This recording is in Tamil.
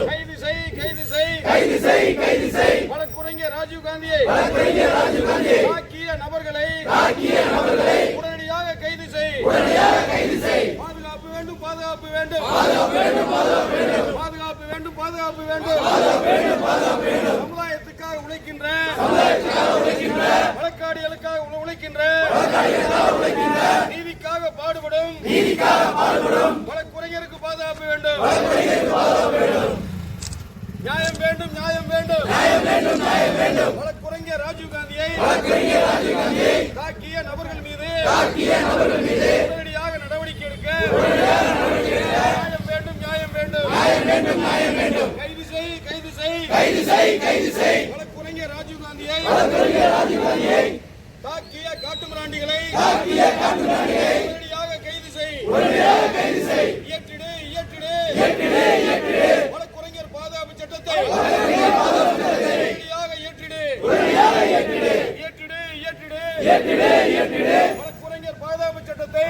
கைது செய் கைது செய் கைது செய் கைது செய் வழக்குரைஞர் ராஜீவ் காந்தியை தாக்கிய நபர்களை உடனடியாக கைது செய் பாதுகாப்பு வேண்டும் பாதுகாப்பு வேண்டும் பாதுகாப்பு வேண்டும் பாதுகாப்பு வேண்டும் சமுதாயத்துக்காக உழைக்கின்ற வழக்காடிகளுக்காக உழைக்கின்ற நீதிக்காக பாடுபடும் வழக்குரைஞருக்கு பாதுகாப்பு வேண்டும் நியாயம் வேண்டும் நியாயம் வேண்டும் வழக்குரைஞர் ராஜீவ் காந்தியை தாக்கிய நபர்கள் மீது உடனடியாக நடவடிக்கை எடுக்க நியாயம் வேண்டும் கைது செய் கைது செய் வழக்குரைஞர் ராஜீவ் காந்தியை தாக்கிய காட்டுமிராண்டிகளை உடனடியாக கைது செய் இயற்றிடு வழக்குரைஞர் பாதுகாப்பு சட்டத்தை உடனடியாக இயற்றிடு வழக்குரைஞர் பாதுகாப்பு சட்டத்தை